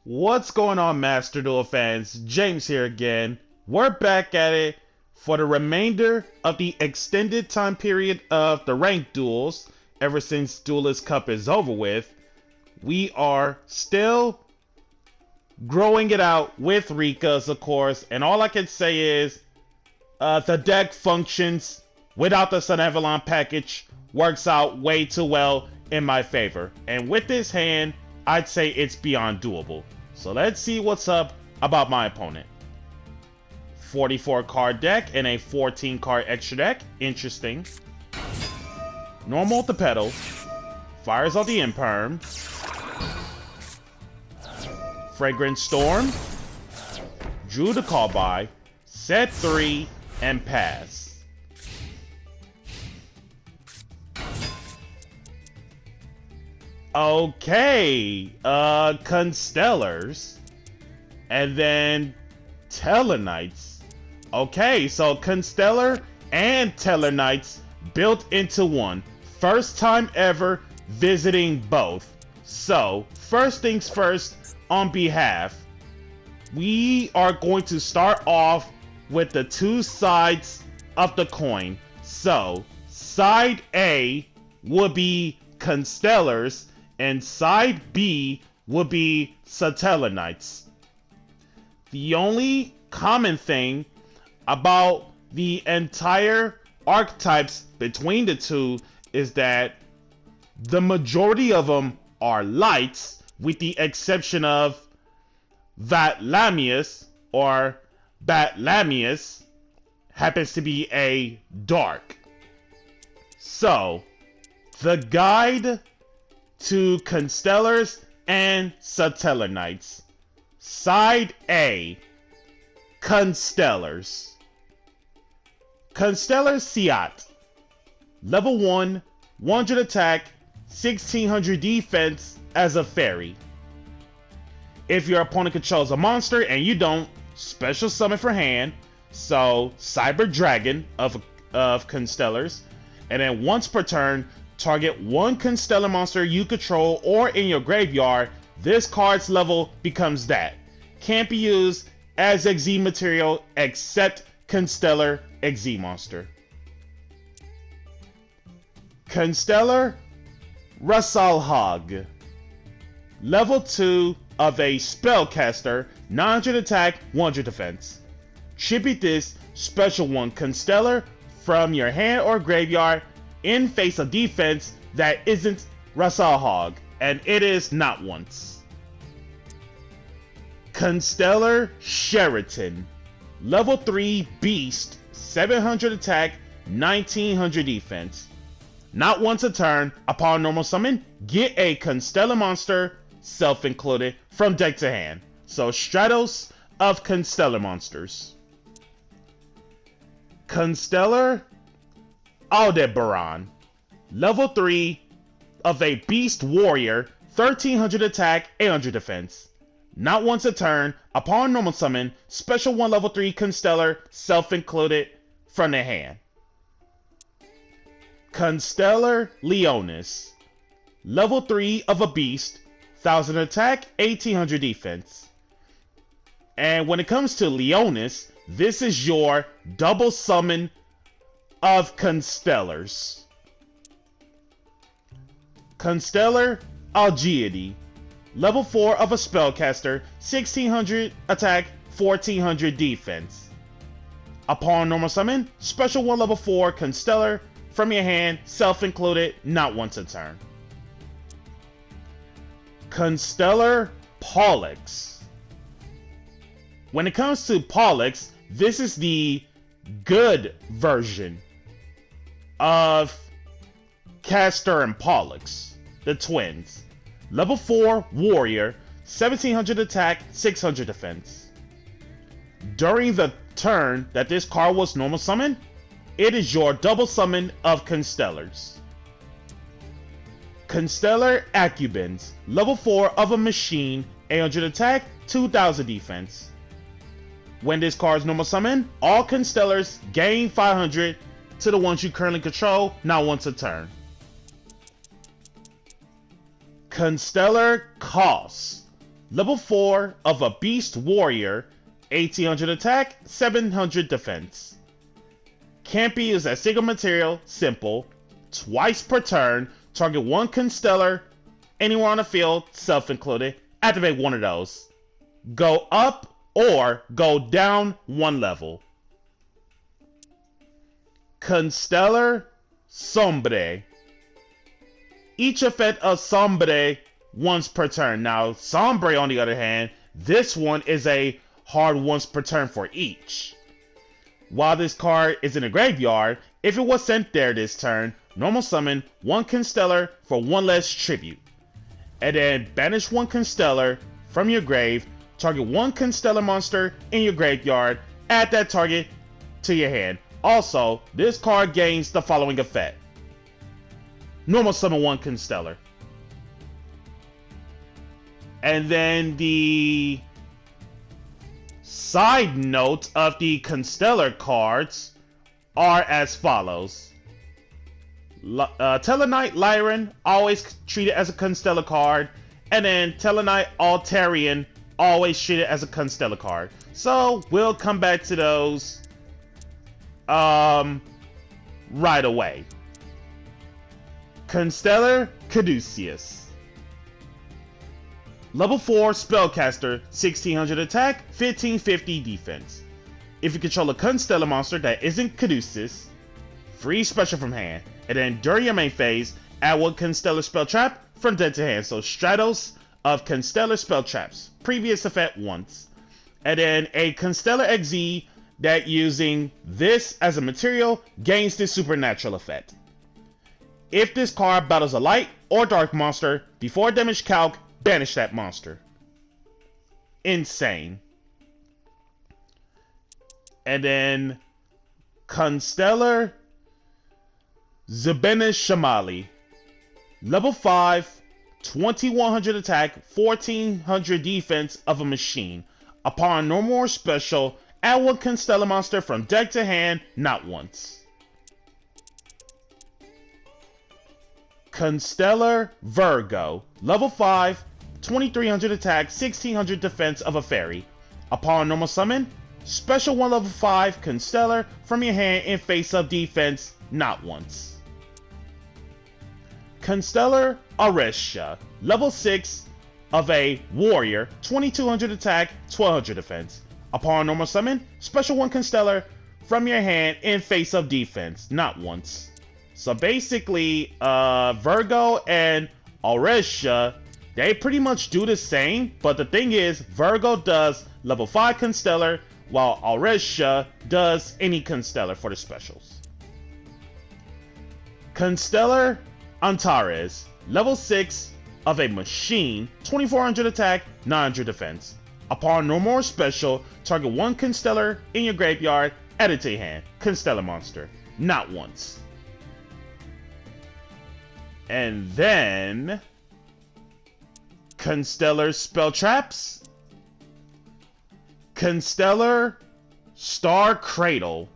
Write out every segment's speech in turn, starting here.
What's going on, Master Duel fans? James here again. We're back at it for the remainder of the extended time period of the ranked duels ever since Duelist Cup is over with. We are still growing it out with Rika's, of course, and all I can say is the deck functions without the Sun Avalon package, works out way too well in my favor. And with this hand, I'd say it's beyond doable. So let's see what's up about my opponent. 44 card deck and a 14 card extra deck. Interesting. Normal with the pedal. Fires out the Imperm. Fragrant Storm. Drew the call by. Set 3 and pass. Okay, Constellars, and then Tellarknights. Okay, so Constellar and Tellarknights built into one. First time ever visiting both. So, first things first, on behalf, we are going to start off with the two sides of the coin. So, side A would be Constellars, and side B would be Tellarknights. The only common thing about the entire archetypes between the two is that the majority of them are lights, with the exception of Vatlamius, or Batlamius, happens to be a dark. So, the guide to Constellars and Tellarknights. Side A, Constellars. Constellars Siat. Level 1, 100 attack, 1600 defense as a fairy. If your opponent controls a monster and you don't, special summon for hand. So, Cyber Dragon of Constellars. And then once per turn, target one Constellar monster you control or in your graveyard. This card's level becomes that. Can't be used as XZ material except Constellar XZ monster. Constellar Rassalhag. Level 2 of a spellcaster, 900 attack, 100 defense. Tribute this special one Constellar from your hand or graveyard in face of defense that isn't Rassalhag, and it is not once. Constellar Sheraton. Level 3 Beast, 700 attack, 1900 defense. Not once a turn, upon normal summon, get a Constellar monster, self included, from deck to hand. So Stratos of Constellar monsters. Constellar Aldebaran. Level 3 of a Beast Warrior, 1300 attack, 800 defense. Not once a turn, upon normal summon, special 1 level 3 Constellar, self included, from the hand. Constellar Leonis. Level 3 of a Beast, 1000 attack, 1800 defense. And when it comes to Leonis, this is your double summon of Constellars. Constellar Algiady. Level 4 of a spellcaster, 1600 attack, 1400 defense. Upon normal summon, special 1 level 4 Constellar from your hand, self included, not once a turn. Constellar Pollux. When it comes to Pollux, this is the good version of Castor and Pollux, the twins. Level 4 Warrior, 1700 attack, 600 defense. During the turn that this card was normal summon, it is your double summon of Constellars. Constellar Accubans. Level 4 of a machine, 800 attack, 2000 defense. When this card is normal summon, all Constellars gain 500 to the ones you currently control, not once a turn. Constellar Cost. Level 4 of a Beast Warrior, 1800 attack, 700 defense. Can't be used as single material, simple, twice per turn, target one Constellar, anywhere on the field, self included, activate one of those. Go up or go down one level. Constellar Sombre. Each effect of Sombre once per turn. Now, Sombre, on the other hand, this one is a hard once per turn for each. While this card is in the graveyard, if it was sent there this turn, normal summon one Constellar for one less tribute. And then banish one Constellar from your grave, target one Constellar monster in your graveyard, add that target to your hand. Also, this card gains the following effect. Normal summon one Constellar. And then the side note of the Constellar cards are as follows. Tellarknight Lyran, always treated as a Constellar card. And then Tellarknight Altarian, always treated as a Constellar card. So, we'll come back to those right away. Constellar Caduceus. Level 4 Spellcaster, 1600 attack, 1550 defense. If you control a Constellar monster that isn't Caduceus, free special from hand. And then during your main phase, add one Constellar spell trap from deck to hand. So Stratos of Constellar spell traps. Previous effect once. And then a Constellar XZ that using this as a material gains this supernatural effect. If this card battles a light or dark monster, before damage calc, banish that monster. Insane. And then Constellar Zebena Shamali. Level 5, 2100 attack, 1400 defense of a machine. Upon normal or special, add one Constellar monster from deck to hand, not once. Constellar Virgo. Level 5, 2300 attack, 1600 defense of a fairy. Upon normal summon, special one level 5 Constellar from your hand in face up defense, not once. Constellar Aurestia. Level 6 of a warrior, 2200 attack, 1200 defense. Upon normal summon, special one Constellar from your hand in face up defense, not once. So basically, Virgo and Aurestia, they pretty much do the same, but the thing is, Virgo does level 5 Constellar, while Aurestia does any Constellar for the specials. Constellar Antares, level 6 of a machine, 2400 attack, 900 defense. Upon normal or special, target one Constellar in your graveyard, add it to your hand. Constellar monster, not once. And then Constellar Spell Traps. Constellar Star Cradle.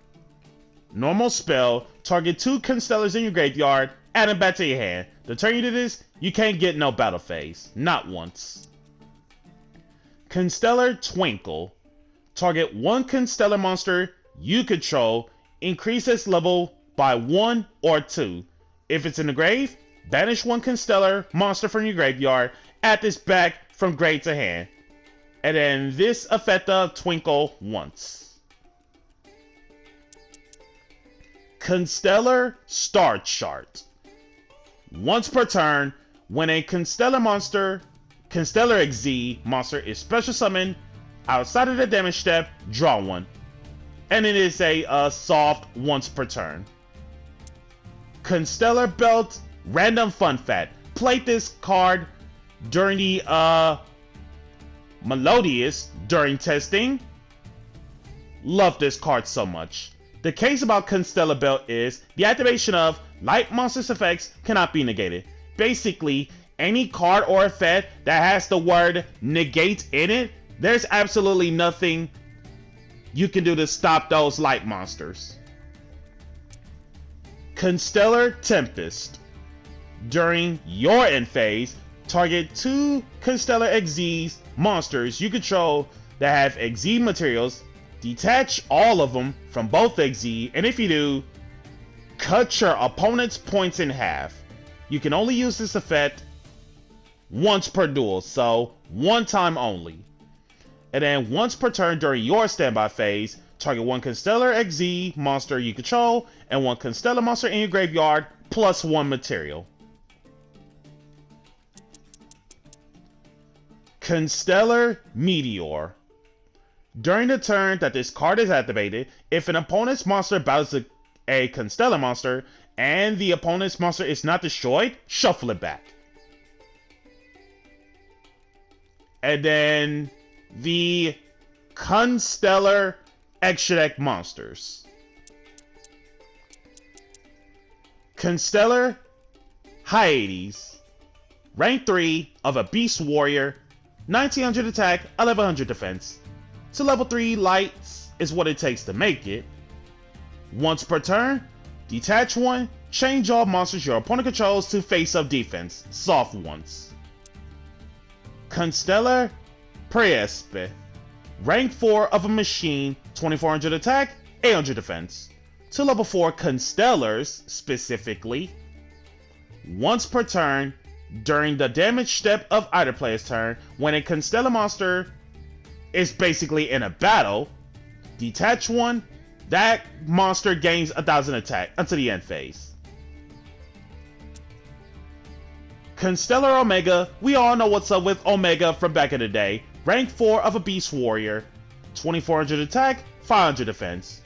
Normal spell, target two Constellars in your graveyard, add them back to your hand. The turn you do this, you can't get no battle phase. Not once. Constellar Twinkle. Target one Constellar monster you control, increase its level by 1 or 2. If it's in the grave, banish one Constellar monster from your graveyard, add this back from grave to hand. And then this effect of Twinkle once. Constellar Star Chart. Once per turn, when a Constellar monster, Constellar XZ monster is special summoned outside of the damage step, draw one. And it is a soft once per turn. Constellar Belt Random Fun Fact. Played this card during the Melodious during testing. Love this card so much. The case about Constellar Belt is the activation of light monsters effects cannot be negated. Basically, any card or effect that has the word negate in it, there's absolutely nothing you can do to stop those light monsters. Constellar Tempest. During your end phase, Target 2 Constellar XZ monsters you control that have XZ materials. Detach all of them from both XZ, and if you do, cut your opponent's points in half. You can only use this effect once per duel, so one time only. And then once per turn during your standby phase, target 1 Constellar XZ monster you control and 1 Constellar monster in your graveyard plus 1 material. Constellar Meteor. During the turn that this card is activated, if an opponent's monster battles a Constellar monster and the opponent's monster is not destroyed, shuffle it back. And then the Constellar extra deck monsters. Constellar Hyades. Rank 3 of a Beast Warrior. 1900 attack, 1100 defense. To level 3 lights is what it takes to make it. Once per turn, detach 1, change all monsters your opponent controls to face-up defense, soft ones. Constellar Priespe. Rank 4 of a machine, 2400 attack, 800 defense. To level 4 Constellars, specifically. Once per turn, during the damage step of either player's turn, when a Constellar monster is basically in a battle, detach 1, that monster gains 1000 attack until the end phase. Constellar Omega, we all know what's up with Omega from back in the day. Rank 4 of a Beast Warrior, 2400 attack, 500 defense.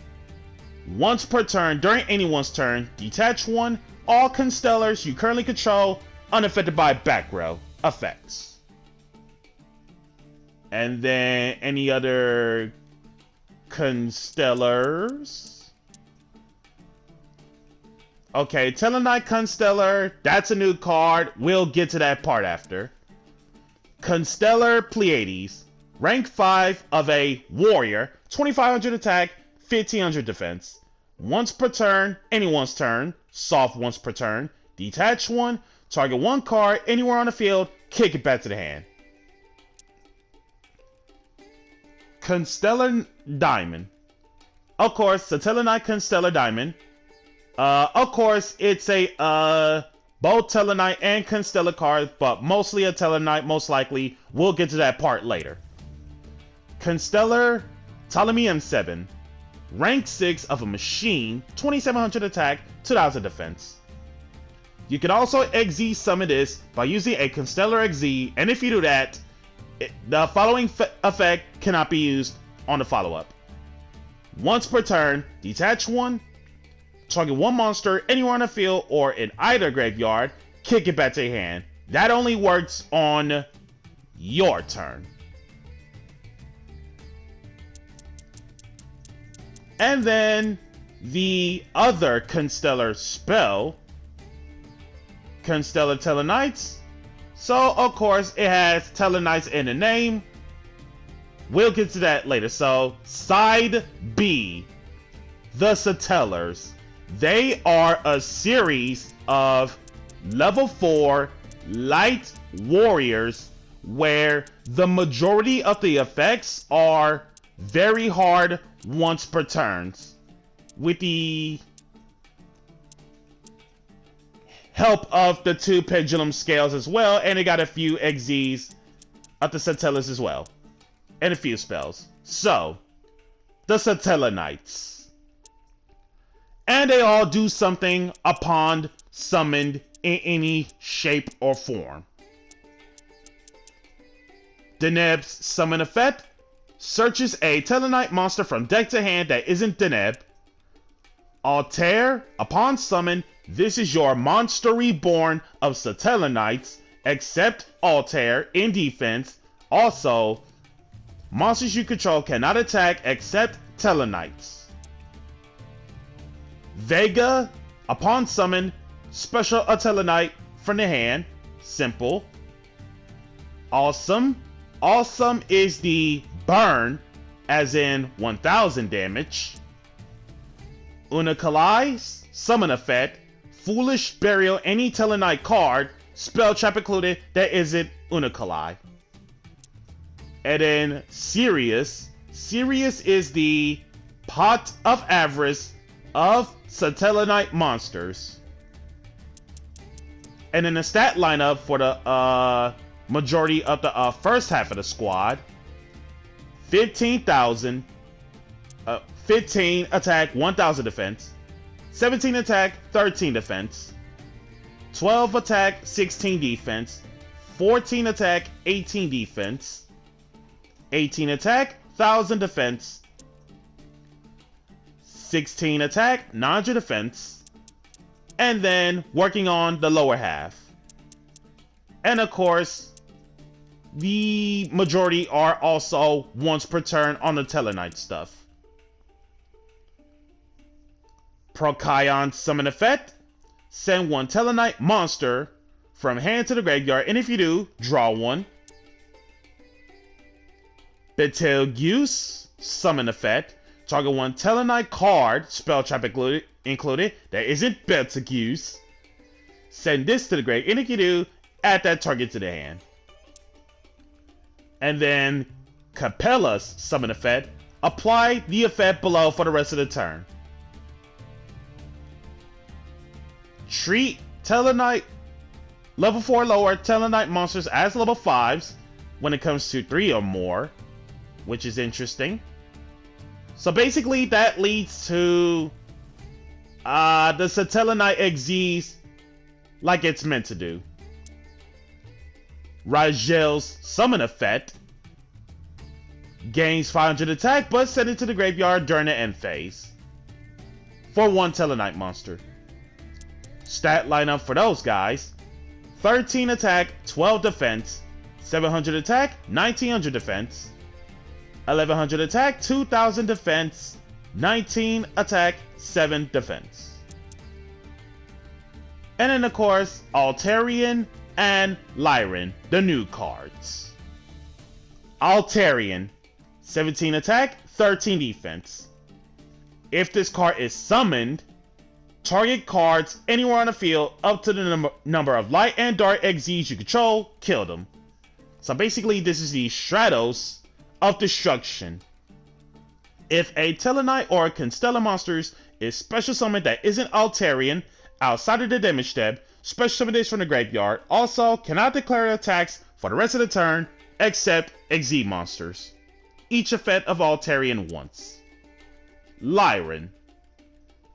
Once per turn, during anyone's turn, detach 1, all Constellars you currently control, unaffected by back row effects. And then any other Constellars? Okay, Tellarknight Constellar, that's a new card. We'll get to that part after. Constellar Pleiades, rank 5 of a warrior, 2500 attack, 1500 defense. Once per turn, anyone's turn, soft once per turn, detach 1, target 1 card anywhere on the field, kick it back to the hand. Constellar Diamond. Of course, the Tellarknight Constellar Diamond. Of course, it's a both Tellarknight and Constellar cards, but mostly a Tellarknight, most likely. We'll get to that part later. Constellar Ptolemy 7. Rank 6 of a machine, 2700 attack, 2000 defense. You can also XZ summon this by using a Constellar XZ, and if you do that, the following effect cannot be used on the follow-up. Once per turn, detach 1, target 1 monster anywhere on the field or in either graveyard, kick it back to your hand. That only works on your turn. And then the other Constellar spell, Constellar Tellarknights. So, of course, it has Tellarknights in the name. We'll get to that later. So, side B, the Satellars. They are a series of level 4 light warriors where the majority of the effects are very hard once per turns, with the help of the 2 pendulum scales as well, and they got a few XZs of the Satellars as well, and a few spells. So, the Tellarknights. And they all do something upon summoned in any shape or form. Deneb's summon effect searches a Tellarknight monster from deck to hand that isn't Deneb. Altair, upon summon, this is your monster reborn of Tellarknights, except Altair in defense. Also, monsters you control cannot attack except Tellarknights. Vega, upon summon, special a Tellarknight from the hand. Simple. Awesome. Awesome is the burn, as in 1000 damage. Unakalai's summon effect, foolish burial any Tellarknight card, spell trap included that isn't Unicoli. And then Sirius. Sirius is the pot of avarice of Tellarknight monsters. And then the stat lineup for the majority of the first half of the squad: 15,000, 15 attack, 1,000 defense, 17 attack, 13 defense, 12 attack, 16 defense, 14 attack, 18 defense, 18 attack, 1,000 defense, 16 attack, 900 defense, and then working on the lower half. And of course, the majority are also once per turn on the Tellarknight stuff. Procyon summon effect: send one Tellarknight monster from hand to the graveyard, and if you do, draw one. Betelgeuse summon effect: target one Tellarknight card, spell trap included, that isn't Betelgeuse. Send this to the grave, and if you do, add that target to the hand. And then Capella's summon effect: apply the effect below for the rest of the turn. Treat Tellarknight level 4 lower Tellarknight monsters as level 5s when it comes to 3 or more, which is interesting. So basically that leads to the Tellarknight XZs like it's meant to do. Ragel's summon effect: gains 500 attack but send it to the graveyard during the end phase for one Tellarknight monster. Stat lineup for those guys: 13 attack, 12 defense, 700 attack, 1900 defense, 1100 attack, 2000 defense, 19 attack, 7 defense. And then of course, Altarian and Lyran, the new cards. Altarian, 17 attack, 13 defense. If this card is summoned, target cards anywhere on the field up to the number of light and dark XZs you control, kill them. So basically this is the Stratos of Destruction. If a Tellarknight or a Constellar monsters is special summoned that isn't Altarian outside of the damage step, special summon this from the graveyard. Also cannot declare attacks for the rest of the turn except XZ monsters. Each effect of Altarian once. Lyran,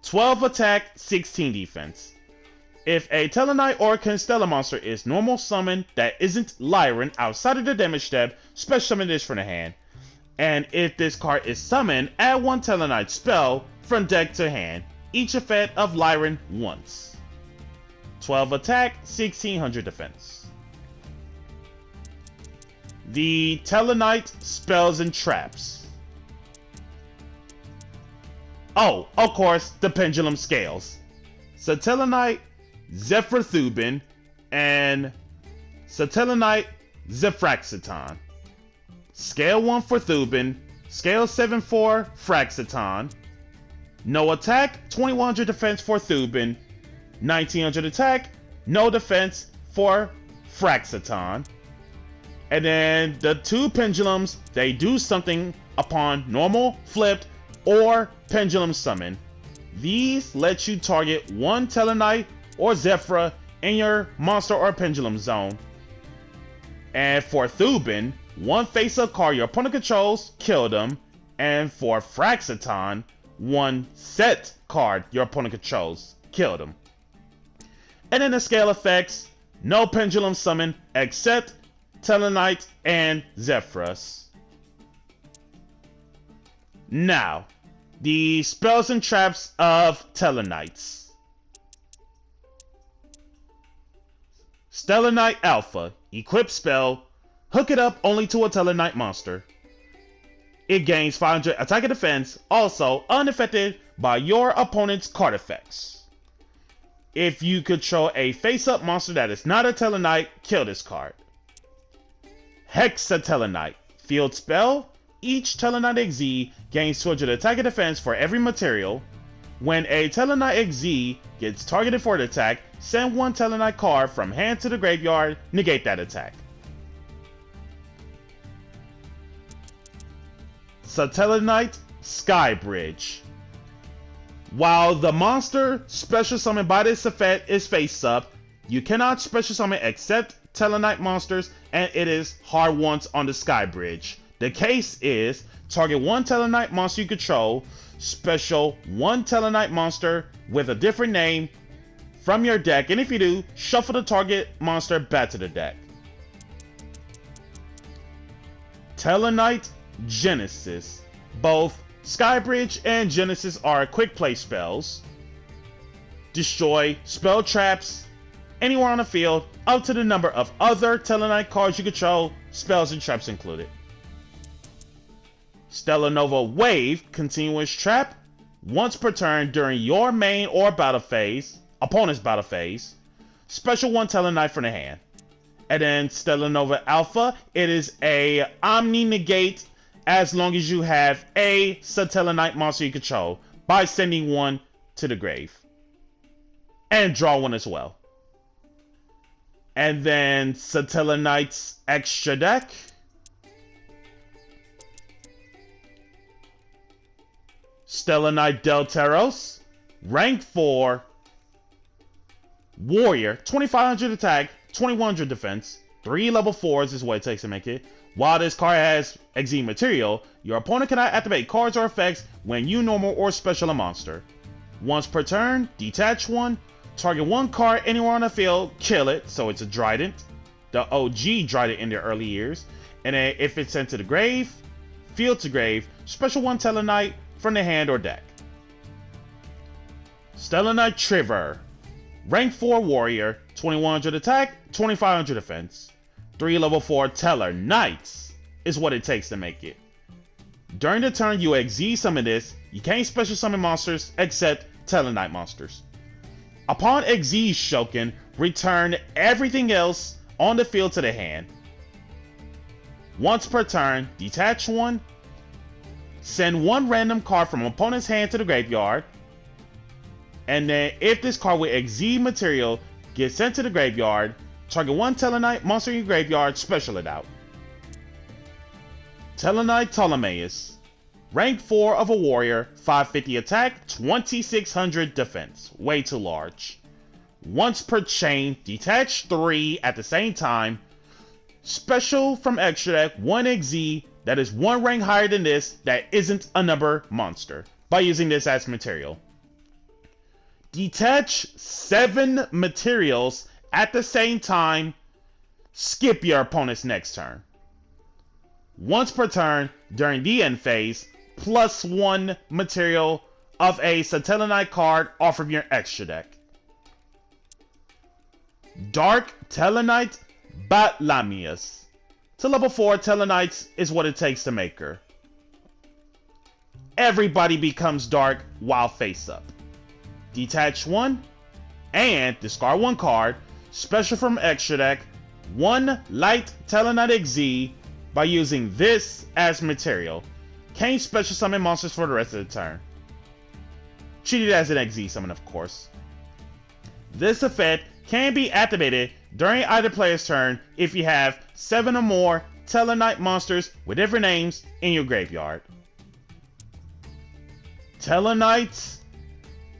12 attack, 16 defense. If a Tellarknight or Constellar monster is normal summon that isn't Lyran outside of the damage step, special summon this from the hand. And if this card is summoned, add one Tellarknight spell from deck to hand. Each effect of Lyran once. 12 attack, 1600 defense. The Tellarknight spells and traps. Oh, of course, the pendulum scales. So Tellarknight, Zephyr Thubin, and Tellarknight Zefraxiton. Scale 1 for Thubin, Scale 7 for Fraxiton. No attack, 2100 defense for Thubin, 1900 attack, no defense for Fraxiton. And then the two pendulums, they do something upon normal, flipped, or pendulum summon. These let you target one Tellarknight or Zephyr in your monster or pendulum zone. And for Thubin, one face-up card your opponent controls, kill them. And for Fraxiton, one set card your opponent controls, kill them. And in the scale effects, no pendulum summon except Tellarknight and Zephrys. Now, the spells and traps of Tellarknights. Tellarknight Alpha, equip spell, hook it up only to a Tellarknight monster. It gains 500 attack and defense, also unaffected by your opponent's card effects. If you control a face-up monster that is not a Tellarknight, kill this card. Hexatellarknight, field spell, each Tellarknight XZ gains 200 attack and defense for every material. When a Tellarknight XZ gets targeted for an attack, send one Tellarknight card from hand to the graveyard, negate that attack. So Tellarknight Skybridge. While the monster special summoned by this effect is face up, you cannot special summon except Tellarknight monsters, and it is hard once on the Skybridge. The case is target one Tellarknight monster you control, special one Tellarknight monster with a different name from your deck, and if you do, shuffle the target monster back to the deck. Tellarknight Genesis. Both Skybridge and Genesis are quick play spells. Destroy spell traps anywhere on the field up to the number of other Tellarknight cards you control, spells and traps included. Stellar Nova Wave Continuous Trap. Once per turn during your main or battle phase, opponent's battle phase, special one Tellarknight from the hand. And then Stellar Nova Alpha, it is a Omni Negate as long as you have a Tellarknight monster you control by sending one to the grave. And draw one as well. And then Tellarknight's extra deck. Tellarknight Delteros, rank 4, warrior, 2500 attack, 2100 defense, 3 level 4s is what it takes to make it. While this card has Exile material, your opponent cannot activate cards or effects when you normal or special a monster. Once per turn, detach one, target one card anywhere on the field, kill it, so it's a Trident, the OG Trident in their early years, and then if it's sent to the grave, field to grave, special one Tellarknight from the hand or deck. Tellarknight Triver, rank 4 warrior, 2100 attack, 2500 defense. 3 level 4 Tellarknights is what it takes to make it. During the turn you exile summon this, you can't special summon monsters except Tellarknight monsters. Upon exile Shoken, return everything else on the field to the hand. Once per turn, detach one, send one random card from opponent's hand to the graveyard, and then if this card with exile material gets sent to the graveyard, target one Tellarknight monster in your graveyard, special it out. Tellarknight Ptolemaeus, rank 4 of a warrior, 550 attack, 2600 defense, way too large. Once per chain, detach 3 at the same time, special from extra deck, 1 exile that is 1 rank higher than this that isn't a number monster, by using this as material. Detach 7 materials at the same time, skip your opponent's next turn. Once per turn during the end phase, plus 1 material of a Tellarknight card off of your extra deck. Dark Tellarknight Batlamius. To level 4 Tellarknights is what it takes to make her. Everybody becomes dark while face up. Detach 1 and discard 1 card, special from extra deck, 1 light Tellarknight Exile by using this as material. Can't special summon monsters for the rest of the turn. Treat it as an Exile summon, of course. This effect can be activated during either player's turn if you have 7 or more Tellarknight monsters with different names in your graveyard. Tellarknight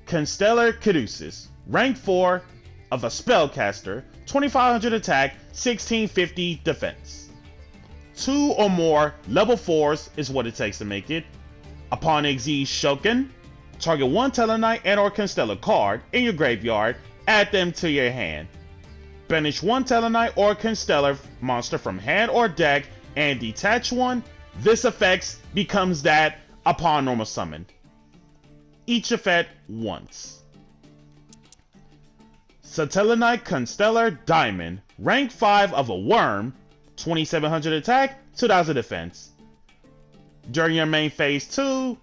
Constellar Caduceus, rank 4 of a spellcaster, 2500 attack, 1650 defense. 2 or more level 4s is what it takes to make it. Upon exile Shoken, target 1 Tellarknight and or Constellar card in your graveyard, add them to your hand. Banish 1 Tellarknight or Constellar monster from hand or deck and detach 1. This effect becomes that upon normal summon. Each effect once. Tellarknight Constellar Diamond, rank 5 of a worm, 2700 attack, 2000 defense. During your main phase 2,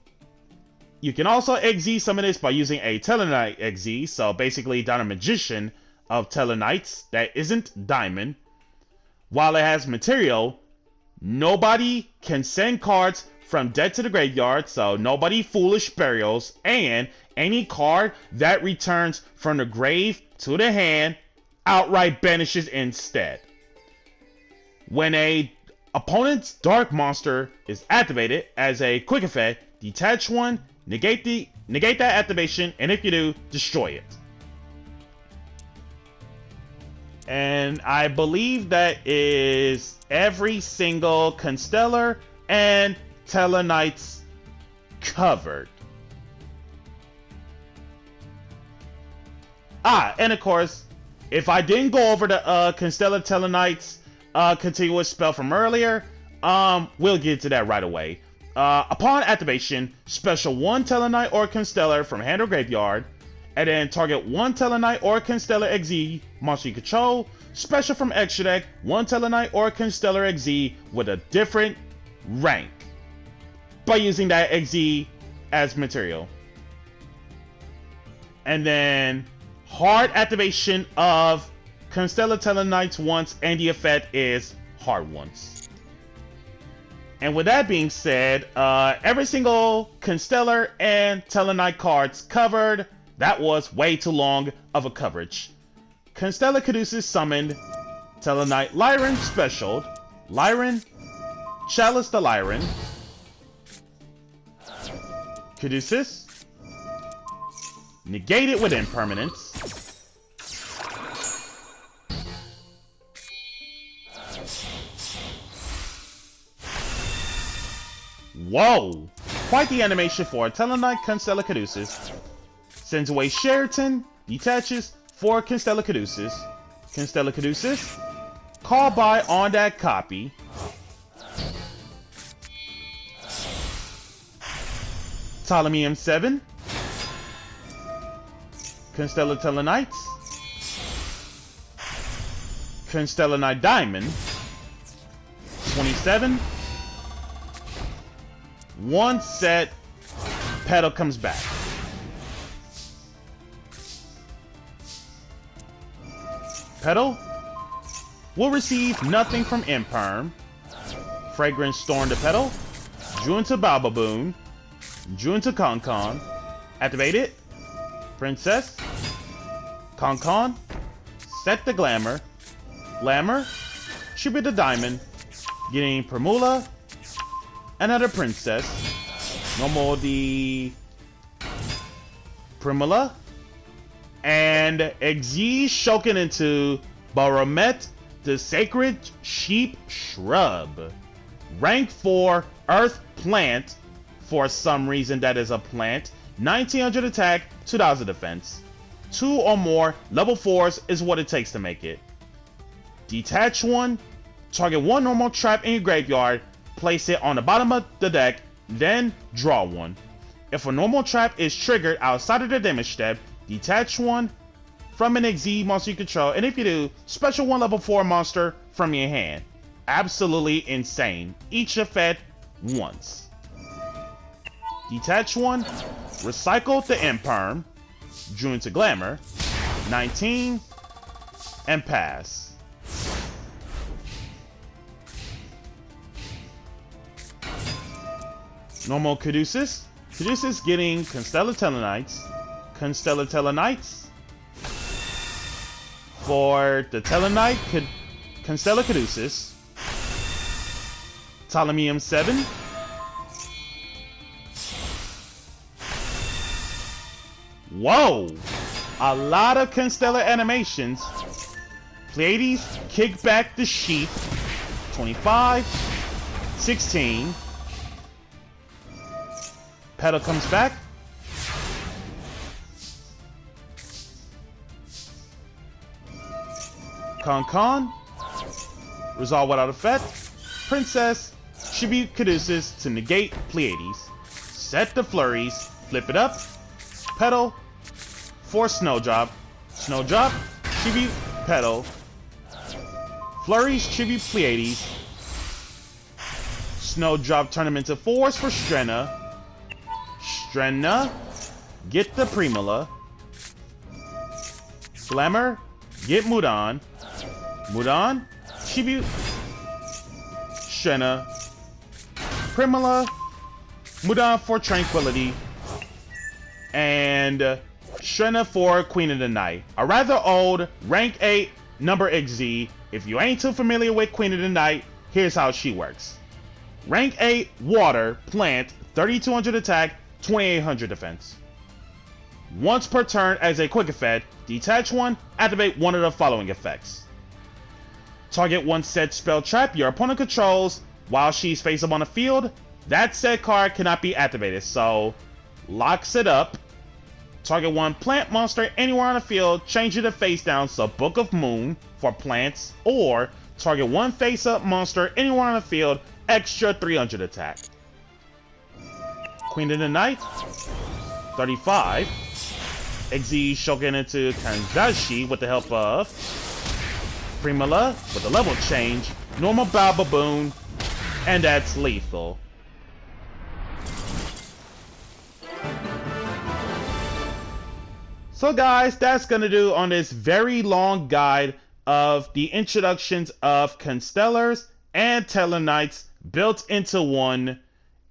you can also exile summon this by using a Tellarknight exile, so basically Diamond Magician of Tellarknights that isn't Diamond. While it has material, nobody can send cards from dead to the graveyard, so nobody foolish burials, and any card that returns from the grave to the hand outright banishes instead. When a opponent's dark monster is activated as a quick effect, detach one, negate that activation, and if you do, destroy it. And I believe that is every single Constellar and Tellarknights covered. And of course, if I didn't go over the Constellar Tellarknights continuous spell from earlier, we'll get to that right away. Upon activation, special one Tellarknight or Constellar from hand or graveyard, and then target one Tellarknight or Constellar XZ monster you control. Special from extra deck, one Tellarknight or Constellar XZ with a different rank by using that XZ as material. And then hard activation of Constellar Tellarknights once, and the effect is hard once. And with that being said, every single Constellar and Tellarknight cards covered. That was way too long of a coverage. Constellar Caduceus summoned, Tellarknight Lyran specialed, Lyran, Chalice the Lyran, Caduceus, negated with impermanence, whoa! Quite the animation for Tellarknight Constellar Caduceus. Sends away Sheraton, detaches 4 Constellar Caduceus. Constellar Caduceus, call by on that copy. Ptolemy 7. Constellar Tellarknights. Constellar Knight Diamond. 27. One set, Petal comes back. Petal will receive nothing from Imperm. Fragrance Storm to Petal. Drew into Balbaboon. Drew into Concon. Activate it. Princess. Concon. Set the Glamour. Glamour. Tribute the Diamond. Getting Primula. Another Princess. Normal the Primula. And XZ Shoken into Baromet, the Sacred Sheep Shrub. Rank 4 Earth Plant. For some reason that is a plant. 1900 attack, 2000 defense. 2 or more level 4s is what it takes to make it. Detach one. Target one normal trap in your graveyard. Place it on the bottom of the deck. Then draw one. If a normal trap is triggered outside of the damage step, detach one from an XZ monster you control, and if you do, special one level 4 monster from your hand. Absolutely insane. Each effect once. Detach one, recycle the Imperm, drew into Glamour, 19, and pass. Normal Caduceus. Caduceus getting Constellar Tellarknights. Constellar Tellarknights. For the Tellarknight, Constellar Caduceus. Ptolemy 7. Whoa! A lot of Constellar animations. Pleiades, kick back the sheep. 25. 16. Petal comes back. Concon. Resolve without effect. Princess. Tribute Caduceus to negate Pleiades. Set the flurries. Flip it up. Petal. Force Snowdrop. Snowdrop. Tribute Petal. Flurries. Tribute Pleiades. Snowdrop turn them into 4s for Strenna. Strenna, get the Primula. Glamour, get Mudan. Mudan, tribute Strenna. Primula, Mudan for Tranquility, and Shrena for Queen of the Night. A rather old, rank 8 number XZ. If you ain't too familiar with Queen of the Night, here's how she works. Rank 8 Water, Plant, 3200 attack, 2800 defense. Once per turn as a quick effect, detach one, activate one of the following effects. Target one set spell trap your opponent controls while she's face up on the field. That said card cannot be activated, so locks it up. Target one plant monster anywhere on the field, change it to face down, so Book of Moon for plants, or target one face up monster anywhere on the field, extra 300 attack. Queen of the Night, 35. XZ Shogun into Kanzashi with the help of Primula with the level change, normal Bow Baboon, and that's lethal. So guys, that's gonna do on this very long guide of the introductions of Constellars and Tellarknights built into one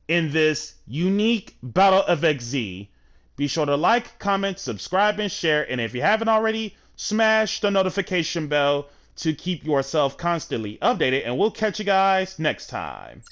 in this unique Battle of XZ. Be sure to like, comment, subscribe, and share, and if you haven't already, smash the notification bell to keep yourself constantly updated, and we'll catch you guys next time.